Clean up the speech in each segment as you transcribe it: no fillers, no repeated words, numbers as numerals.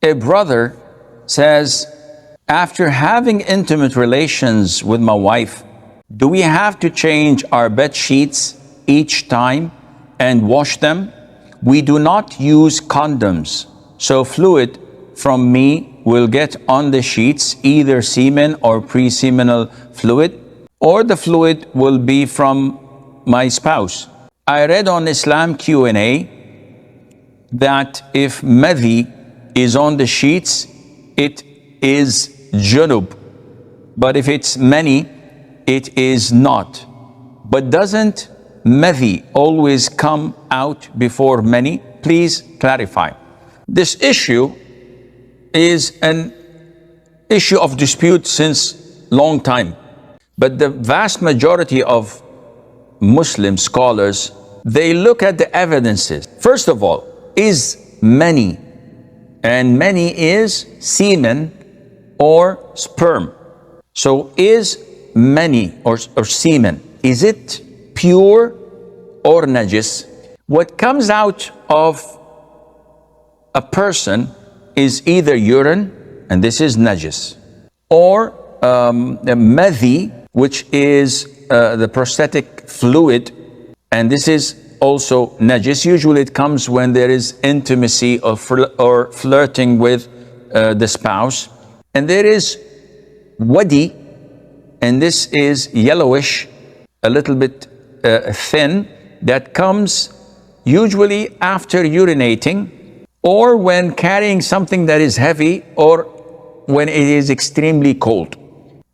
A brother says, after having intimate relations with my wife, do we have to change our bed sheets each time and wash them? We do not use condoms, so fluid from me will get on the sheets, either semen or pre-seminal fluid, or the fluid will be from my spouse. I read on Islam Q&A that if madhi is on the sheets, it is junub, but if it's many, it is not. But doesn't madhi always come out before many? Please clarify. This issue is an issue of dispute since long time, but the vast majority of Muslim scholars, they look at the evidences. First of all, is many, and many is semen or sperm. So is many or semen, is it pure or najis? What comes out of a person is either urine, and this is najis, or madhi, which is the prosthetic fluid, and this is also najis. Usually it comes when there is intimacy or flirting with the spouse. And there is wadi, and this is yellowish, a little bit thin, that comes usually after urinating, or when carrying something that is heavy, or when it is extremely cold.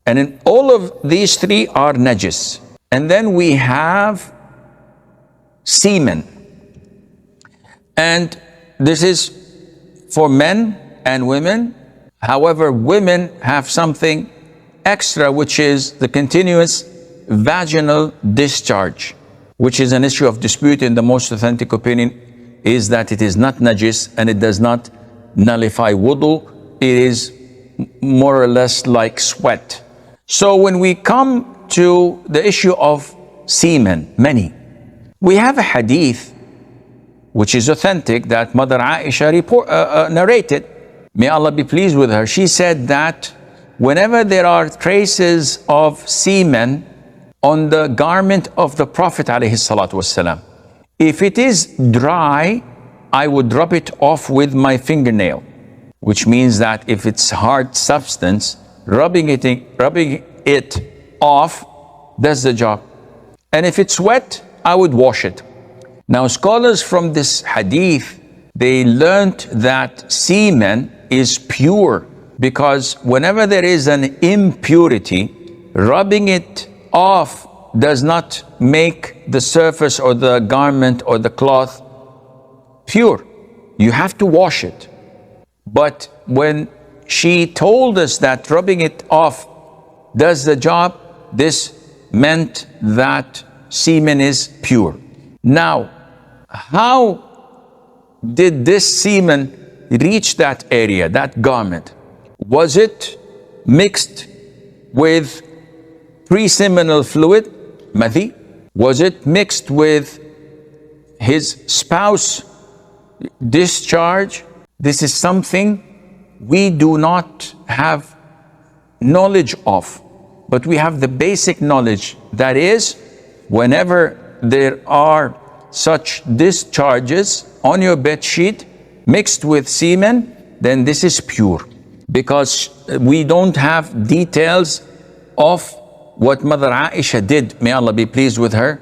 And in all of these three are najis. And then we have semen. And this is for men and women. However, women have something extra, which is the continuous vaginal discharge, which is an issue of dispute. In the most authentic opinion is that it is not najis and it does not nullify wudu. It is more or less like sweat. So when we come to the issue of semen, many, we have a hadith which is authentic that Mother Aisha narrated. May Allah be pleased with her. She said that whenever there are traces of semen on the garment of the Prophet ﷺ, if it is dry, I would rub it off with my fingernail, which means that if it's hard substance, rubbing it off does the job. And if it's wet, I would wash it. Now, scholars from this hadith, they learned that semen is pure, because whenever there is an impurity, rubbing it off does not make the surface or the garment or the cloth pure. You have to wash it. But when she told us that rubbing it off does the job, this meant that semen is pure. Now, how did this semen reach that area, that garment? Was it mixed with pre-seminal fluid, madhi? Was it mixed with his spouse discharge? This is something we do not have knowledge of, but we have the basic knowledge. That is, whenever there are such discharges on your bed sheet mixed with semen, then this is pure, because we don't have details of what Mother Aisha did, may Allah be pleased with her,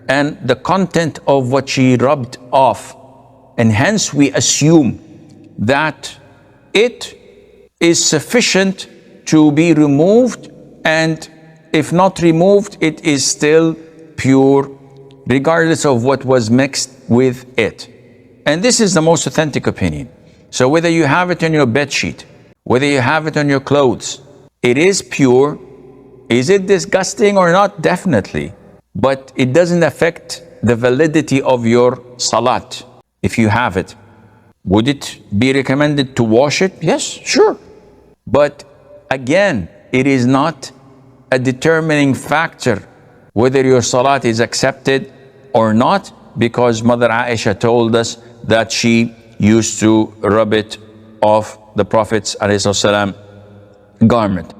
and the content of what she rubbed off. And hence we assume that it is sufficient to be removed, and if not removed, it is still pure, regardless of what was mixed with it. And this is the most authentic opinion. So whether you have it on your bed sheet, whether you have it on your clothes, it is pure. Is it disgusting or not? Definitely. But it doesn't affect the validity of your salat if you have it. Would it be recommended to wash it? Yes, sure. But again, it is not a determining factor whether your salat is accepted or not, because Mother Aisha told us that she used to rub it off the Prophet's ﷺ garment.